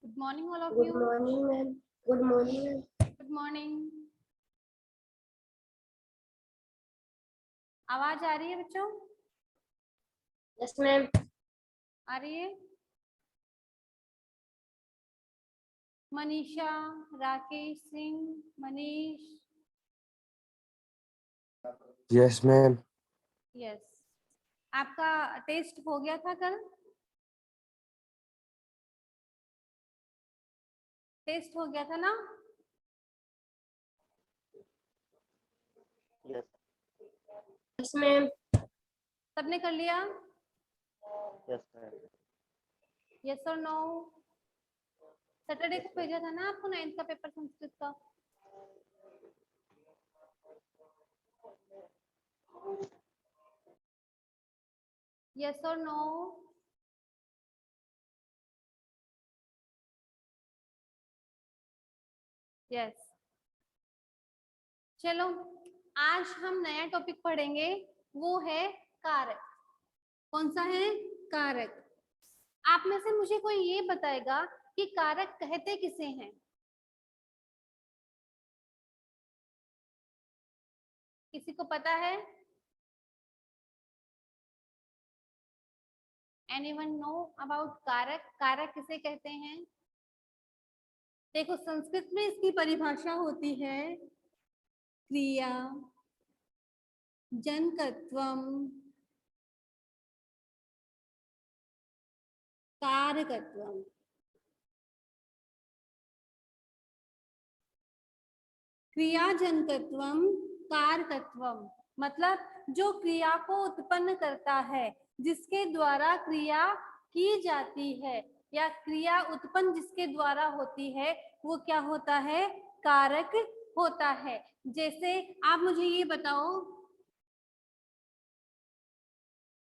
Good morning, all of Good you. morning, ma'am. Good morning, ma'am. Good morning. आवाज आ रही है बच्चों? Yes, ma'am. आ रही है? Manisha, Rakesh Singh, Manish. Yes, ma'am. Yes. आपका टेस्ट हो गया था कल? टेस्ट हो गया था ना? Yes. Yes, ma'am. सबने कर लिया? Yes, ma'am. यस और नो? सैटरडे को भेजा था ना आपको 9th का पेपर संस्कृत का? यस और नो? यस। चलो, आज हम नया टॉपिक पढ़ेंगे, वो है कारक। कौन सा है? कारक। आप में से मुझे कोई ये बताएगा कि कारक कहते किसे हैं? किसी को पता है? Anyone know about कारक? कारक किसे कहते हैं? देखो, संस्कृत में इसकी परिभाषा होती है क्रिया, जनकत्वम, कारकत्वम। क्रिया, जनकत्वम, कारकत्वम मतलब जो क्रिया को उत्पन्न करता है, जिसके द्वारा क्रिया की जाती है या क्रिया उत्पन्न जिसके द्वारा होती है, वो क्या होता है? कारक होता है। जैसे आप मुझे ये बताओ,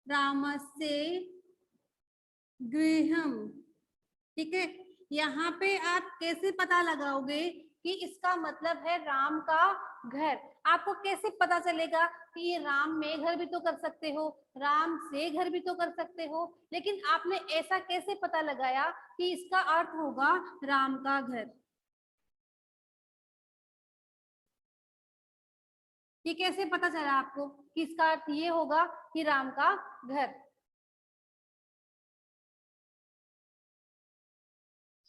रामस्य गृहम, ठीक है? यहाँ पे आप कैसे पता लगाओगे कि इसका मतलब है राम का घर? आपको कैसे पता चलेगा कि ये राम में घर भी तो कर सकते हो, राम से घर भी तो कर सकते हो, लेकिन आपने ऐसा कैसे पता लगाया कि इसका अर्थ होगा राम का घर? ये कैसे पता चला आपको कि इसका अर्थ ये होगा कि राम का घर?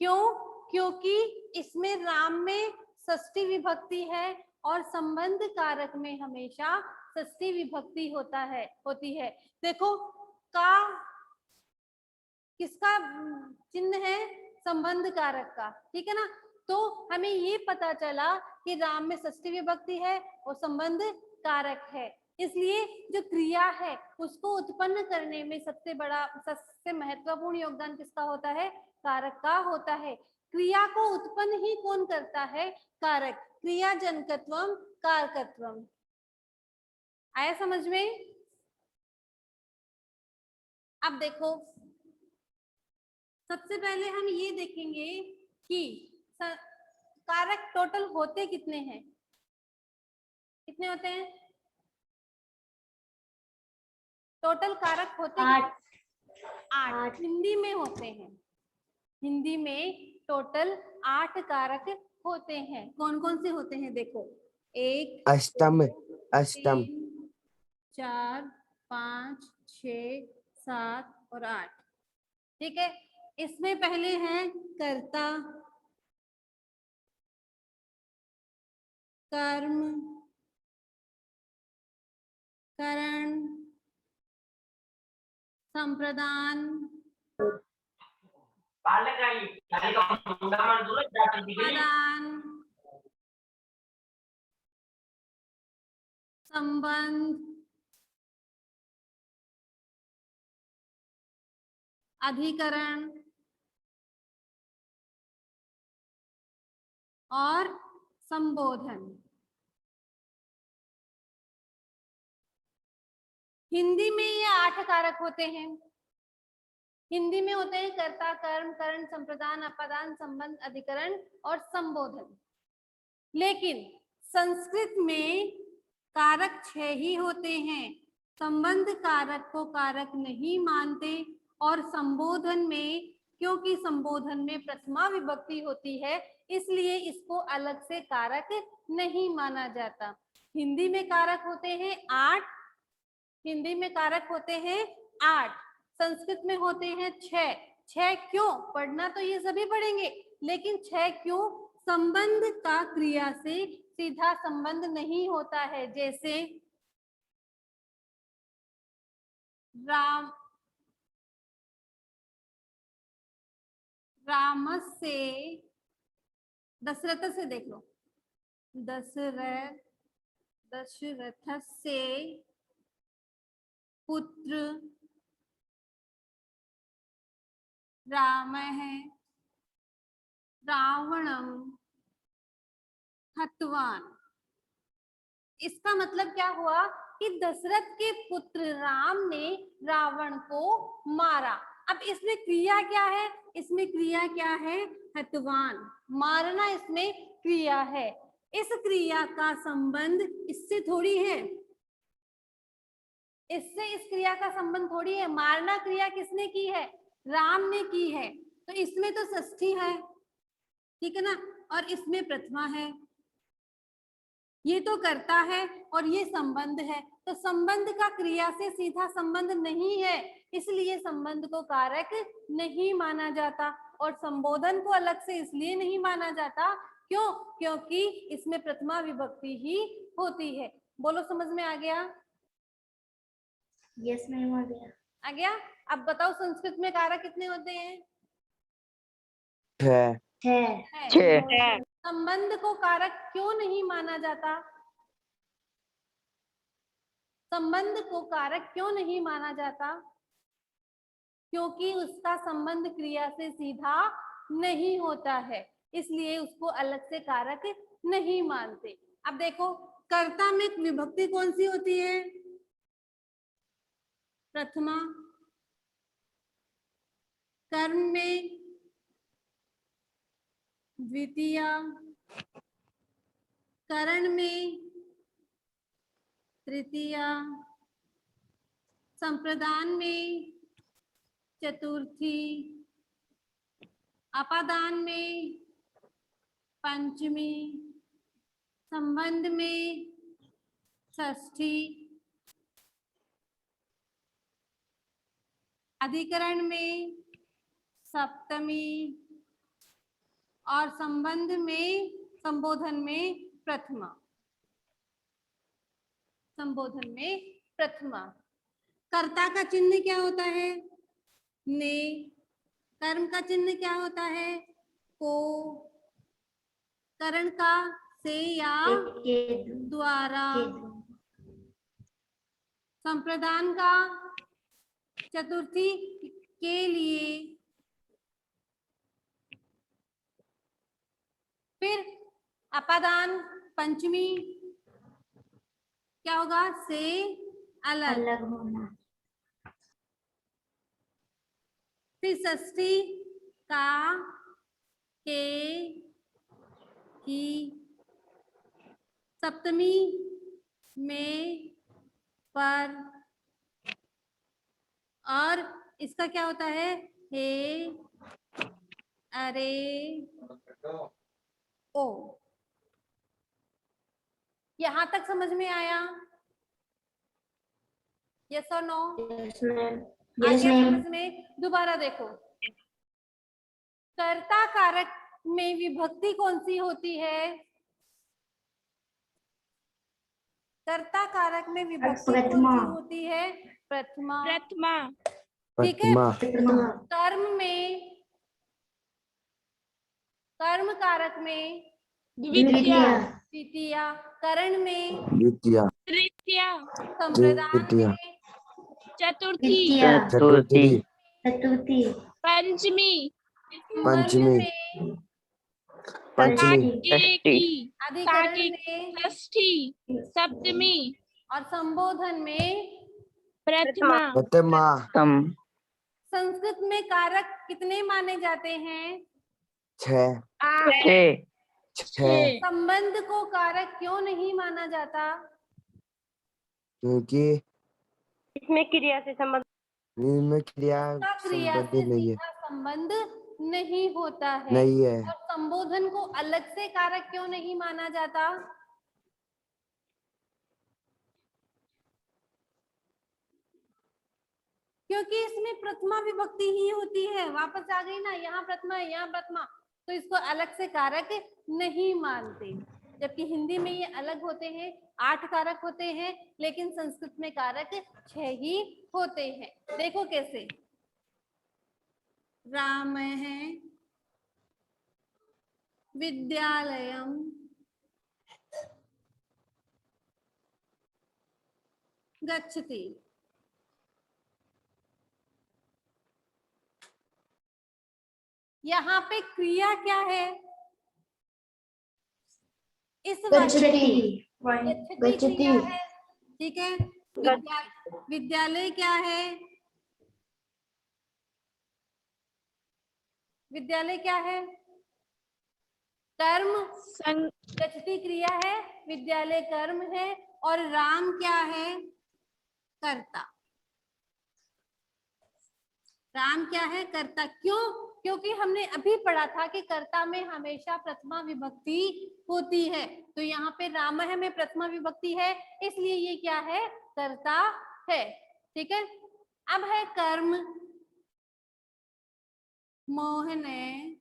क्यों? क्योंकि इसमें राम में षष्ठी विभक्ति है और संबंध कारक में हमेशा षष्ठी विभक्ति होती है। देखो, का किसका चिन्ह है? संबंध कारक का, ठीक है ना? तो हमें ये पता चला कि राम में षष्ठी विभक्ति है और संबंध कारक है। इसलिए जो क्रिया है उसको उत्पन्न करने में सबसे महत्वपूर्ण योगदान किसका होता है? कारक का होता है। क्रिया को उत्पन्न ही कौन करता है? कारक। क्रिया जनकत्वम कारकत्वम। आया समझ में? अब देखो, सबसे पहले हम ये देखेंगे कि कारक टोटल होते कितने हैं? कितने होते हैं टोटल कारक? होते 8 हिंदी में होते हैं। हिंदी में टोटल 8 कारक होते हैं। कौन कौन से होते हैं? देखो, 1 अष्टम 3 4 5 6 7 और 8, ठीक है? इसमें पहले है कर्ता, कर्म, करण, संप्रदान, प्रदान, संबंध, अधिकरण और संबोधन। हिंदी में ये 8 कारक होते हैं। हिंदी में होते हैं कर्ता, कर्म, करण, संप्रदान, अपादान, संबंध, अधिकरण और संबोधन। लेकिन संस्कृत में कारक 6 ही होते हैं। संबंध कारक को कारक नहीं मानते और संबोधन में क्योंकि संबोधन में प्रथमा विभक्ति होती है, इसलिए इसको अलग से कारक नहीं माना जाता। हिंदी में कारक होते हैं 8, हिंदी में कारक होते हैं 8, संस्कृत में होते हैं 6। 6 क्यों? पढ़ना तो ये सभी पढ़ेंगे, लेकिन 6 क्यों? संबंध का क्रिया से सीधा संबंध नहीं होता है। जैसे राम, रामस्य, दशरथ से देख लो, दशरथस्य पुत्र रामः रावणं हतवान। इसका मतलब क्या हुआ कि दशरथ के पुत्र राम ने रावण को मारा। अब इसमें क्रिया क्या है? इसमें क्रिया क्या है? हतवान, मारना इसमें क्रिया है। इस क्रिया का संबंध इससे थोड़ी है, इससे इस क्रिया का संबंध थोड़ी है। मारना क्रिया किसने की है? राम ने की है, तो इसमें तो षष्ठी है, ठीक है ना, और इसमें प्रथमा है। ये तो करता है और ये संबंध है, तो संबंध का क्रिया से सीधा संबंध नहीं है, इसलिए संबंध को कारक नहीं माना जाता। और संबोधन को अलग से इसलिए नहीं माना जाता, क्यों? क्योंकि इसमें प्रथमा विभक्ति ही होती है। बोलो, समझ में आ गया? यस मैम, आ गया। आ गया? अब बताओ संस्कृत में कारक कितने होते हैं? 6 6 संबंध को कारक क्यों नहीं माना जाता? संबंध को कारक क्यों नहीं माना जाता? क्योंकि उसका संबंध क्रिया से सीधा नहीं होता है, इसलिए उसको अलग से कारक नहीं मानते। अब देखो, कर्ता में विभक्ति कौन सी होती है? प्रथमा। कर्म में द्वितीया, करण में तृतीया, संप्रदान में चतुर्थी, अपादान में पंचमी, संबंध में षष्ठी, अधिकरण में सप्तमी और संबंध में, संबोधन में प्रथमा। संबोधन में प्रथमा। कर्ता का चिन्ह क्या होता है? ने। कर्म का चिन्ह क्या होता है? को। करण का से या द्वारा। संप्रदान का चतुर्थी के लिए। फिर अपादान पंचमी क्या होगा? से अलग। अलग होना। फिर षष्ठी का, के, की। सप्तमी में, पर। और इसका क्या होता है? हे, अरे, ओ। यहां तक समझ में आया? यस और नो? Yes ma'am. आ यस गया मैम। समझ में? दोबारा देखो, कर्ता कारक में विभक्ति कौन सी होती है? कर्ता कारक में विभक्ति कौन प्रथमा। सी होती है? प्रथमा। प्रथमा। ठीक है। प्रथमा कर्म में, कर्म कारक में द्वितीया। द्वितीया, करण में द्वितीया तृतीया। संप्रदान तृतीया में चतुर्थी। चतुर्थी चतुर्थी। पंचमी। संबंध पंचमी में पंचमी साकेकी। अधिकरण में षष्ठी। सप्तमी और संबोधन में प्रथमा। प्रथमा संस्कृत में कारक कितने माने जाते हैं? 6 संबंध को कारक क्यों नहीं माना जाता? क्योंकि इसमें क्रिया से संबंध इनमें क्रिया का क्रिया संबंध से नहीं है। सीधा संबंध नहीं होता है। नहीं है। और संबोधन को अलग से कारक क्यों नहीं माना जाता? क्योंकि इसमें प्रथमा विभक्ति ही होती है। वापस आ गई ना, यहाँ प्रथमा है, यहाँ प्रथमा, तो इसको अलग से कारक नहीं मानते। जबकि हिंदी में ये अलग होते हैं, 8 कारक होते हैं, लेकिन संस्कृत में कारक 6 ही होते हैं। देखो कैसे, राम है, विद्यालयम, गच्छति। यहाँ पे क्रिया क्या है? इस गच्छति। गच्छति क्रिया है, ठीक है। विद्यालय क्या है? विद्यालय क्या है? कर्म। गच्छति क्रिया है, विद्यालय कर्म है, और राम क्या है? कर्ता। राम क्या है? कर्ता। क्यों? क्योंकि हमने अभी पढ़ा था कि कर्ता में हमेशा प्रथमा विभक्ति होती है। तो यहाँ पे रामः में प्रथमा विभक्ति है, इसलिए ये क्या है? कर्ता है। ठीक है। अब है कर्म। मोहने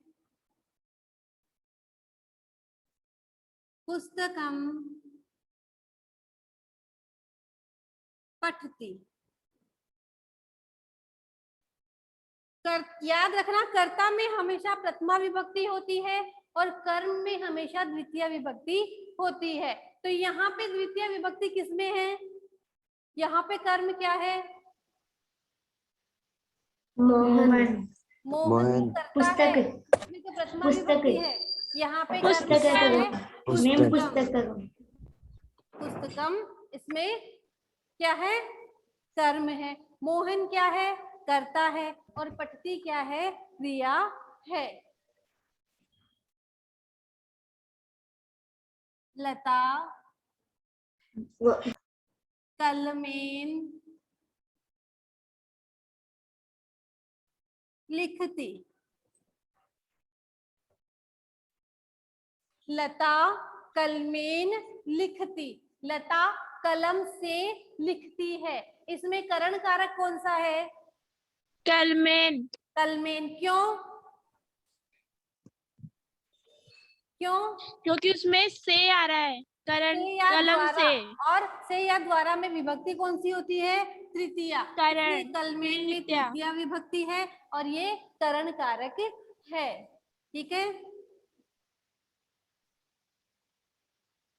पुस्तकम पठति। याद रखना, कर्ता में हमेशा प्रथमा विभक्ति होती है और कर्म में हमेशा द्वितीय विभक्ति होती है। तो यहाँ पे द्वितीय विभक्ति किसमें है? यहाँ पे कर्म क्या है? मोहन। मोहन कर्ता है, इसमें तो प्रथमा विभक्ति है। यहाँ पे कर्म क्या है? पुस्तकम। पुस्तकम, इसमें क्या है? कर्म है। मोहन क्या है? कर्ता है, और पठती क्या है? क्रिया है। लता कलमेन लिखती। लता कलमेन लिखती। लता कलम से लिखती है। इसमें करण कारक कौन सा है? कलमेन। कलमेन। क्यों? क्यों? क्योंकि उसमें से आ रहा है, करण कलम से। और से या द्वारा में विभक्ति कौन सी होती है? तृतीया। करण। कलमेन में तृतीया विभक्ति है और ये करण कारक है। ठीक है।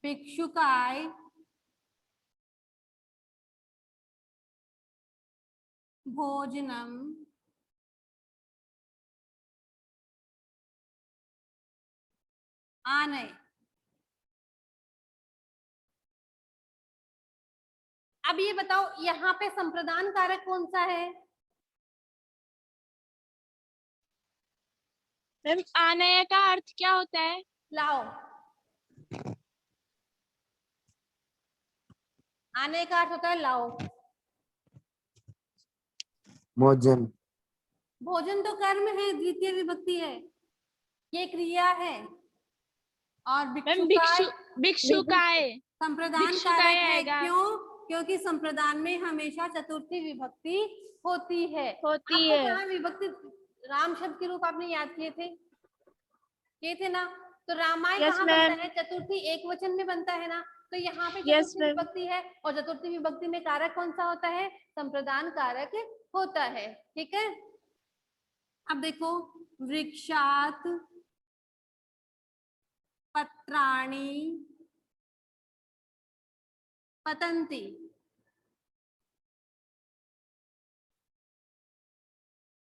भिक्षुकाय भोजनम आनय। अब ये बताओ, यहाँ पे संप्रदान कारक कौन सा है? मैम, आनय का अर्थ क्या होता है? लाओ, आने का अर्थ होता है लाओ। भोजन। भोजन तो कर्म है, द्वितीय विभक्ति है, ये क्रिया है। और भिक्षुकाय संप्रदान कारक है। क्यों? क्योंकि संप्रदान में हमेशा चतुर्थी विभक्ति होती है। आपको कहाँ विभक्ति राम शब्द के रूप आपने याद किए थे ना? तो रामायण कहाँ बनता है? चतुर्थी एक वचन में बनता है ना? तो यहाँ पे चतुर्थी विभक्ति है, और चतुर्थी विभक्ति में कारक कौन सा होता है? संप्रदान कारक होता है। ठीक है। अब देखो, वृक्षात पत्राणि पतन्ति।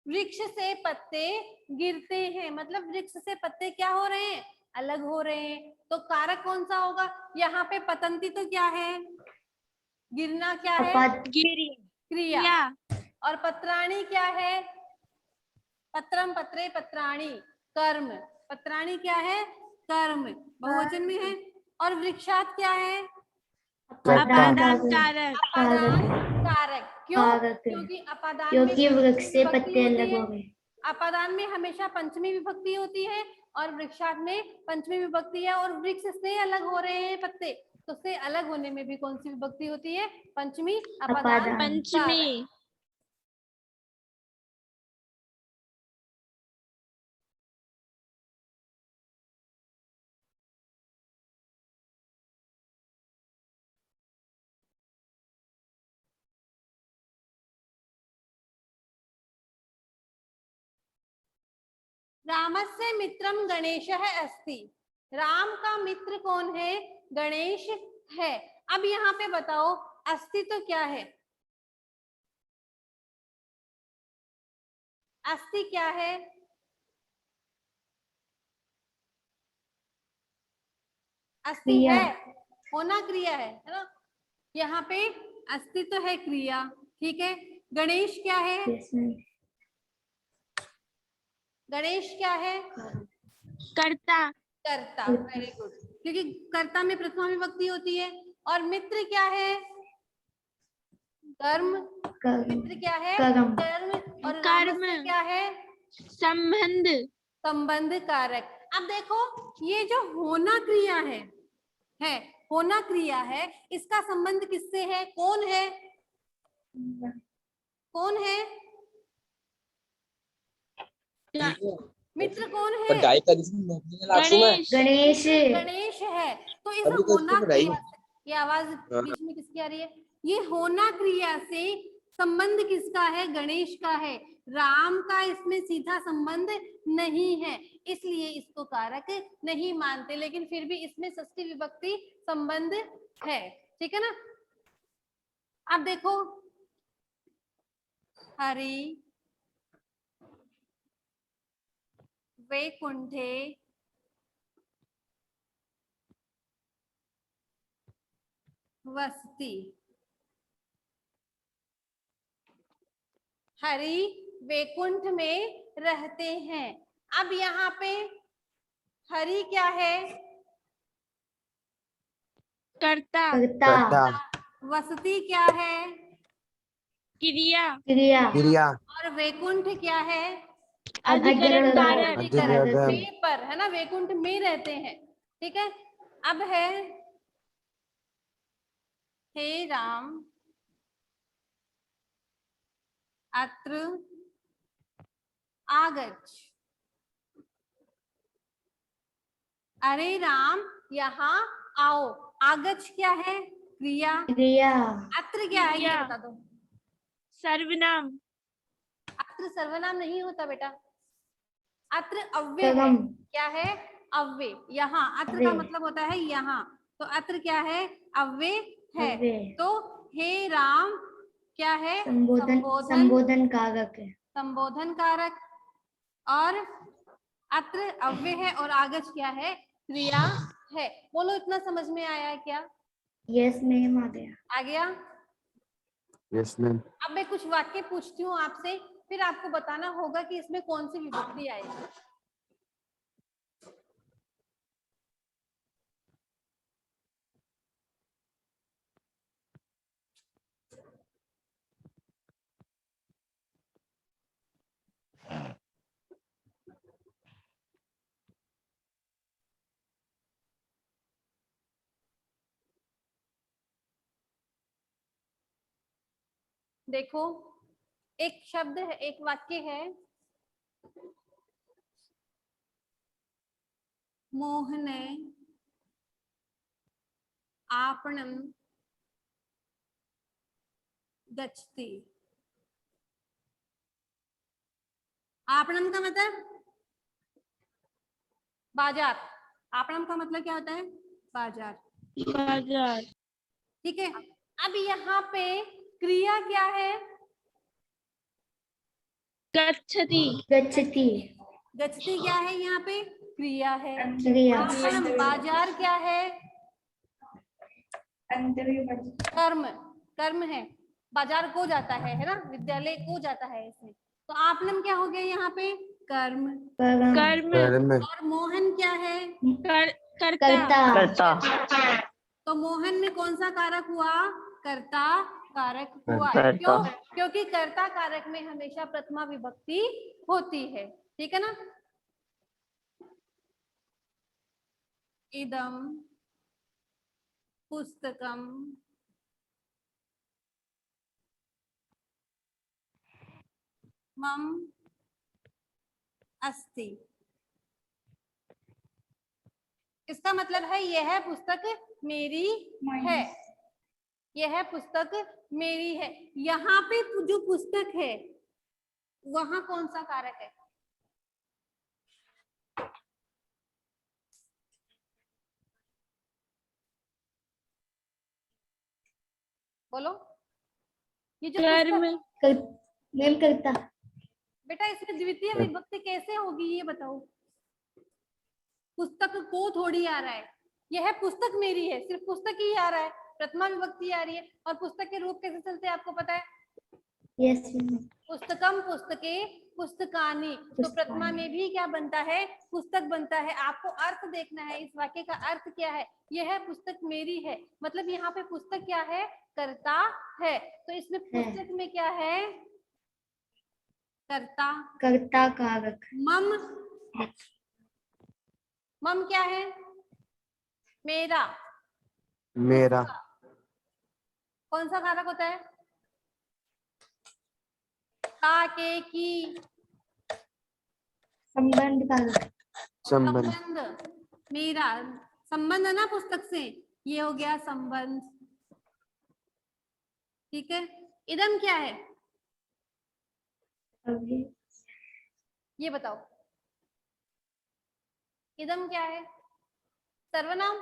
वृक्ष से पत्ते गिरते हैं, मतलब वृक्ष से पत्ते क्या हो रहे हैं? अलग हो रहे हैं। तो कारक कौन सा होगा? यहाँ पे पतंती तो क्या है? गिरना क्या है? क्रिया। और पत्राणी क्या है? पत्रम पत्रे पत्राणी, कर्म। पत्राणी क्या है? कर्म, बहुवचन में है। और वृक्षात क्या है? अपादान कारक। अपादान कारक। क्यों? क्योंकि अपादान क्योंकि वृक्ष से पत्ते अलग हो गए। अपादान में हमेशा पंचमी विभक्ति होती है और वृक्षार्थ में पंचमी विभक्ति है, और वृक्ष से अलग हो रहे हैं पत्ते, तो से अलग होने में भी कौन सी विभक्ति होती है? पंचमी अपादान अपादान। पंचमी। रामस्य मित्रम गणेशः अस्ति। राम का मित्र कौन है? गणेश है। अब यहाँ पे बताओ अस्ति तो क्या है? अस्ति क्या है? अस्ति क्रिया। है, होना क्रिया है ना? यहाँ पे अस्ति तो है क्रिया, ठीक है। गणेश क्या है? Yes, ma'am. गणेश क्या है? कर्ता। कर्ता। वेरी गुड, क्योंकि कर्ता में प्रथमा विभक्ति होती है। और मित्र क्या है? कर्म। मित्र क्या है? कर्म। कर्म। और कर्म। रामस्य क्या है? संबंध। संबंध कारक। अब देखो ये जो होना क्रिया है होना क्रिया है, इसका संबंध किससे है? कौन है? कौन है? मित्र कौन है? गणेश। गणेश। गणेश है। तो इस होना क्रिया से, ये आवाज बीच में किसकी आ रही है? ये होना क्रिया से संबंध किसका है? गणेश का है। राम का इसमें सीधा संबंध नहीं है, इसलिए इसको कारक नहीं मानते, लेकिन फिर भी इसमें षष्ठी विभक्ति संबंध है, ठीक है ना। अब देखो हरि वैकुंठे वसति। हरि वैकुंठ में रहते हैं। अब यहाँ पे हरि क्या है? कर्ता। कर्ता। वसति क्या है? क्रिया। क्रिया। क्रिया। और वैकुंठ क्या है? अधिकरण कारक। अधिकरण। में पर है ना, वैकुंठ में रहते हैं, ठीक है। अब है हे राम अत्र आगच्छ। अरे राम यहाँ आओ। आगच्छ क्या है? क्रिया। क्रिया। अत्र क्या है? ये क्रिया। बता दो। सर्वनाम। अत्र सर्वनाम नहीं होता बेटा, अत्र अव्यय है। कर्म। क्या है? अव्यय। यहाँ अत्र का अव्यय। मतलब होता है यहाँ, तो अत्र क्या है? अव्यय है। अव्यय। तो हे राम क्या है? संबोधन कारक है। संबोधन कारक। और अत्र अव्यय है और आगच्छ क्या है? क्रिया है। बोलो इतना समझ में आया है क्या? यस मैम, आ गया। आ गया। Yes ma'am. अब मैं कुछ वाक्य पूछती हूँ आपसे, फिर आपको बताना होगा कि इसमें कौन सी विभक्ति आएगी। देखो एक शब्द है, एक वाक्य है, मोहने आपणम गच्छति। आपणम का मतलब बाजार। आपणम का मतलब क्या होता है? बाजार। बाजार। ठीक है। अब यहाँ पे क्रिया क्या है? गच्छति। गच्छति। गच्छति क्या है? यहाँ पे क्रिया है। क्रिया। आपणम बाजार क्या है? कर्म। कर्म है। बाजार को जाता है ना, विद्यालय को जाता है इसमें। तो आपनम क्या हो गया यहाँ पे? कर्म। कर्म। कर्म। और मोहन क्या है? कर्ता। कर्ता। तो मोहन में कौन सा कारक हुआ? कर्ता कारक हुआ है। क्यों? क्योंकि कर्ता कारक में हमेशा प्रथमा विभक्ति होती है। ठीक है ना। इदम पुस्तकम मम अस्ति। इसका मतलब है यह पुस्तक मेरी है, यह पुस्तक मेरी है। यहाँ पे जो पुस्तक है वहां कौन सा कारक है? बोलो। ये जो कर्म पुस्तक, मैम करता बेटा इसमें द्वितीय विभक्ति कैसे होगी ये बताओ। पुस्तक को थोड़ी आ रहा है, यह पुस्तक मेरी है, सिर्फ पुस्तक ही आ रहा है, प्रथमा विभक्ति आ रही है। और पुस्तक के रूप कैसे चलते हैं आपको पता है? यस पुस्तकम पुस्तके पुस्तकानि। तो प्रथमा में भी क्या बनता है? पुस्तक बनता है। आपको अर्थ देखना है, इस वाक्य का अर्थ क्या है। यह पुस्तक मेरी है, मतलब यहाँ पे पुस्तक क्या है? कर्ता है। तो इसमें पुस्तक में क्या है? कर्ता। कर्ता कारक मम, मम क्या है? मेरा। मेरा। कौन सा कारक होता है? का, के, की। संबंध कारक संबंध। संबंध। मेरा संबंध है ना पुस्तक से, ये हो गया संबंध। ठीक है। इदम क्या है ये बताओ। इदम क्या है? सर्वनाम।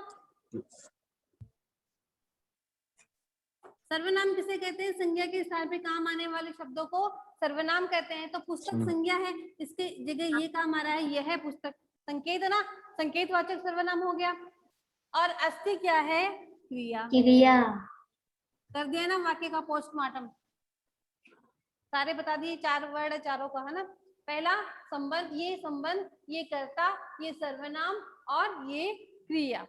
सर्वनाम किसे कहते हैं? संज्ञा के स्थान पे काम आने वाले शब्दों को सर्वनाम कहते हैं। तो पुस्तक संज्ञा है, इसके जगह ये काम आ रहा है, यह है पुस्तक। संकेत है ना, संकेतवाचक सर्वनाम हो गया। और अस्थि क्या है? क्रिया। क्रिया कर दिया ना वाक्य का पोस्टमार्टम, सारे बता दिए। 4 वर्ड है चारों का, है ना। पहला संबंध, ये कर्ता, ये सर्वनाम और ये क्रिया।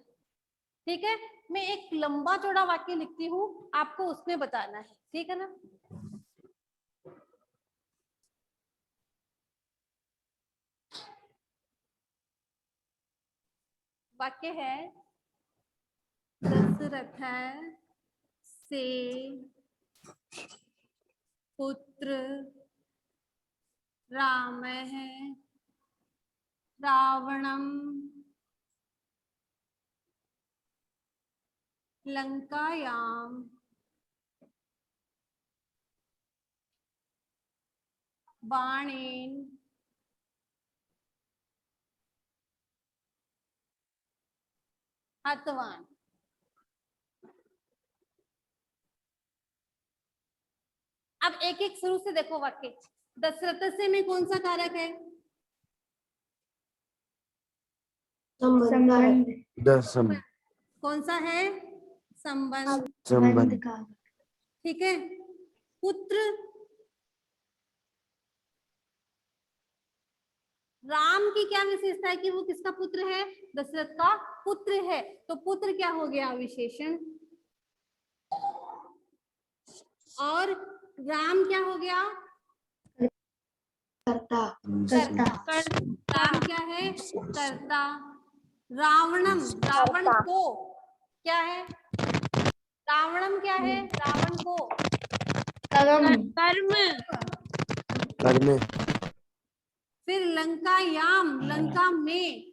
ठीक है। मैं एक लंबा चौड़ा वाक्य लिखती हूँ, आपको उसमें बताना है। ठीक है ना। वाक्य है दशरथ से पुत्र राम है रावणम लंकायाम बाणेन हतवान। अब एक एक शुरू से देखो वाक्य। दशरथ से में कौन सा कारक है? संबंध कौन सा है? संबंध। संबंध कारक ठीक है। पुत्र, राम की क्या विशेषता है कि वो किसका पुत्र है? दशरथ का पुत्र है। तो पुत्र क्या हो गया? विशेषण। और राम क्या हो गया? कर्ता कर्ता। राम क्या है? कर्ता। रावणम, रावण को क्या है? रावणम क्या है? रावण को कर्म कर्म कर्म। फिर लंकायाम, लंका में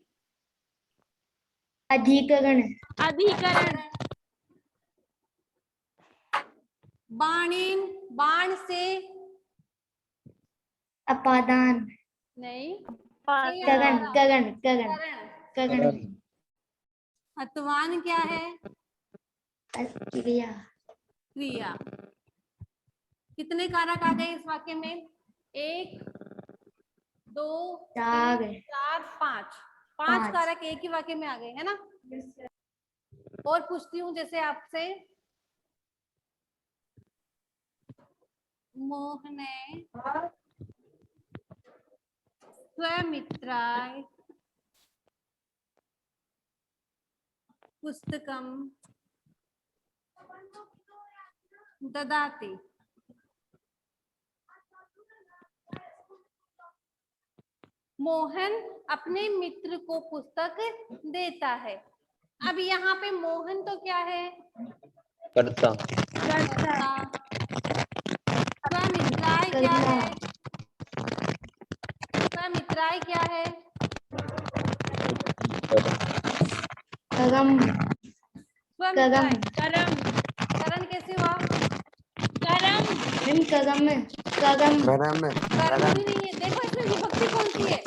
अधिकरण अधिकरण बाणेन, बाण से अपादान नहीं, करण करण करण करण। करण हतवान क्या है? क्रिया क्रिया। कितने कारक आ गए इस वाक्य में? 1 2 चार 3 4 5। 5 पांच। कारक एक ही वाक्य में आ गए, है ना। और पूछती हूँ जैसे आपसे, मोहने स्वमित्राय पुस्तकम ददाति। मोहन अपने मित्र को पुस्तक देता है। अब यहाँ पे मोहन तो क्या है? कर्ता। कर्ता। स्वमित्राय क्या है? स्वमित्राय क्या है? करम स्वमित्राय। करम करण कैसे हुआ? करम मैम करम करम कर्म। कर्म भी नहीं है। देखो इसमें विभक्ति कौन सी है?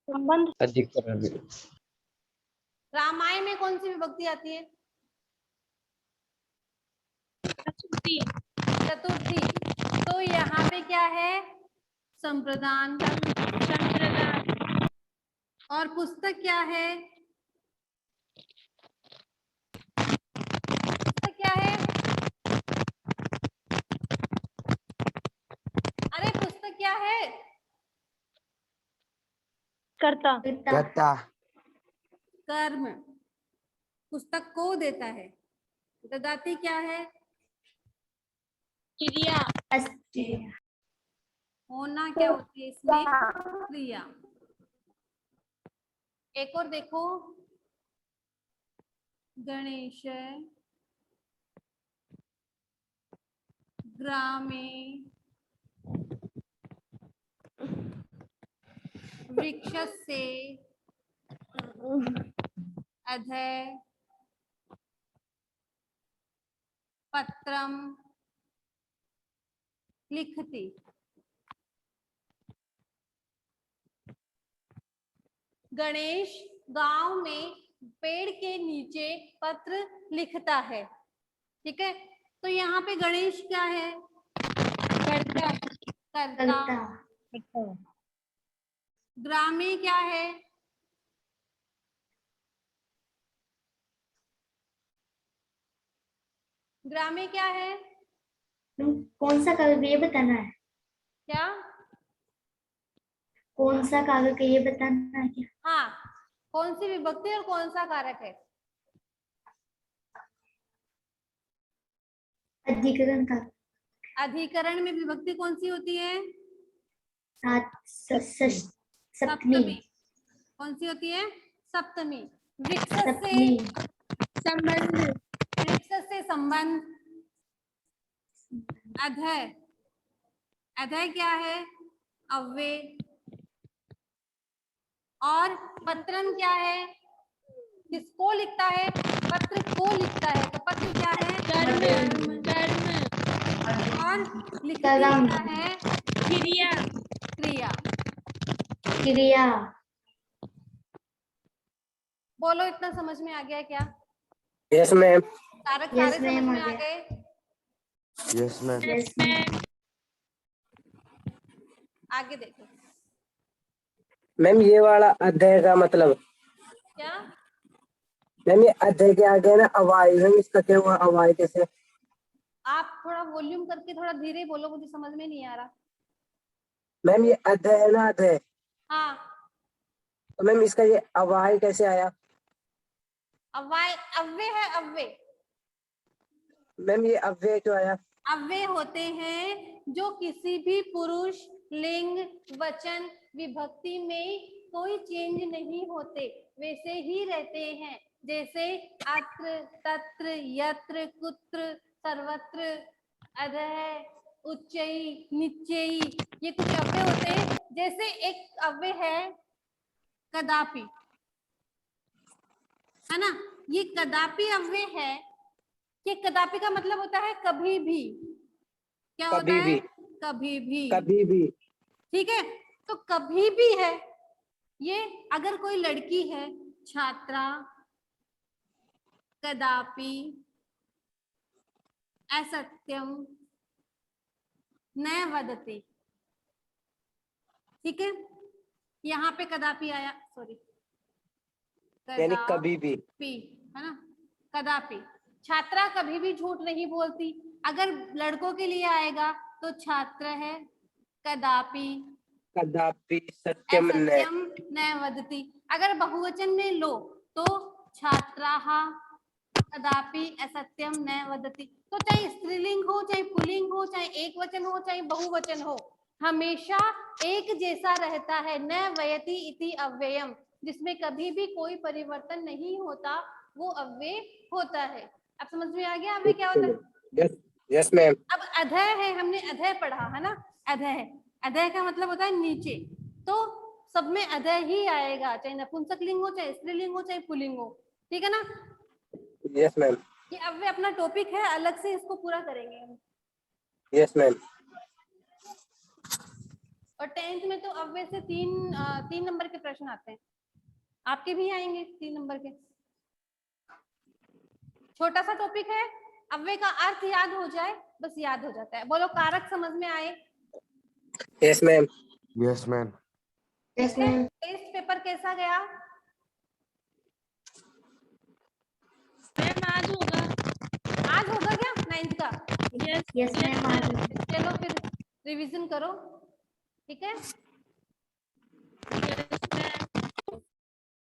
संबंध अधिकरण। रामायण में कौन सी विभक्ति आती है? प्रस्तुति चतुर्थी। तो यहाँ पे क्या है? संप्रदान। संप्रदान और पुस्तक क्या है? पुस्तक क्या है? अरे पुस्तक क्या है? कर्ता कर्ता। कर्म। पुस्तक को देता है। ददाती क्या है? क्रिया होना क्या होती है इसमें? क्रिया। एक और देखो, गणेश ग्रामे वृक्षस्य अधः पत्रम लिखति। गणेश गांव में पेड़ के नीचे पत्र लिखता है। ठीक है, तो यहाँ पे गणेश क्या है? कर्ता कर्ता। ग्रामे क्या है? ग्रामे क्या है? कौन सा कागज ये बताना है? क्या? कौन सा कागज का ये बताना है क्या? हाँ, कौन सी विभक्ति और कौन सा कारक है? अधिकरण का अधिकरण में विभक्ति कौन सी होती है? सप्तमी सप्तमी। कौन सी होती है? सप्तमी। वृक्ष से सप्तमी संबंध वृक्ष से संबंध। अधः अधः क्या है? अव्यय। और पत्रम क्या है? किसको लिखता है? पत्र को लिखता है। तो पत्र क्या है? कर्म कर्म और लिखती कर्म। क्या है? क्रिया क्रिया। क्रिया। बोलो, इतना समझ में आ गया क्या? Yes ma'am. कारक Yes, सारे समझ ma'am, में आ आ गया। गए? Yes ma'am. Yes, ma'am. आगे देखो। मैम ये वाला अध्याय का मतलब, क्या? मैम ये अध्याय के आगे है ना अवाय, हम इसका क्या हुआ अवाय कैसे? आप थोड़ा वॉल्यूम करके थोड़ा धीरे बोलो, मुझे समझ में नहीं आ रहा। मैम ये अध्याय है ना अध्याय, हाँ, तो मैम इसका ये अवाय कैसे आया? अव्यय। अव्यय है अव्यय। मैम ये अव्यय क्यों आया? अव्यय होते हैं जो किसी भी पुरुष, लिंग, वचन, विभक्ति में कोई चेंज नहीं होते, वैसे ही रहते हैं। जैसे अत्र, तत्र, यत्र, कुत्र, सर्वत्र, अधः, उच्चई, निच्चई, ये कुछ अव्यय होते हैं। जैसे एक अव्यय है कदापि, है ना? ये कदापि अव्यय है। ये कदापि का मतलब होता है कभी भी। क्या होता कभी है? भी। कभी भी। कभी भी। ठीक है, तो कभी भी है ये। अगर कोई लड़की है, छात्रा, कदापि, असत्यम, न वदति। ठीक है, यहाँ पे कदापि आया, सॉरी, यानी कभी भी। है ना? कदापि। छात्रा कभी भी झूठ नहीं बोलती। अगर लड़कों के लिए आएगा तो छात्र है, कदापि कदापि सत्यम न। असत्यम न वदति। अगर बहुवचन में लो तो छात्राः कदापि असत्यम न वदति। तो चाहे स्त्रीलिंग हो, चाहे पुल्लिंग हो, चाहे एक वचन हो, चाहे बहुवचन हो, हमेशा एक जैसा रहता है। न वयति इति अव्ययम, जिसमें कभी भी कोई परिवर्तन नहीं होता, वो अव्यय होता है। अब समझ में आ गया अव्यय क्या होता है? Yes yes ma'am. अब अधय है, हमने अधय पढ़ा है ना, अधय है, अधय का मतलब होता है नीचे, तो सब में अधय ही आएगा, चाहे नपुंसक लिंग हो, चाहे स्त्रीलिंग हो, चाहे पुल्लिंग हो, ठीक है ना। Yes ma'am. ये अव्यय अपना टॉपिक है, अलग से इसको पूरा करेंगे हम। Yes ma'am. और 10th में तो अव्यय से तीन नंबर के प्रश्न आते हैं, आपके भी आएंगे 3 नंबर के। छोटा सा टॉपिक है, अव्यय का अर्थ याद हो जाए बस याद हो जाता है। बोलो कारक समझ में आए? Yes ma'am. Yes ma'am. Yes ma'am. Test paper कैसा गया? मैम आज होगा। आज होगा क्या 9th का? यस यस मैम आ रही है। चलो फिर रिवीजन करो, ठीक है। Yes ma'am.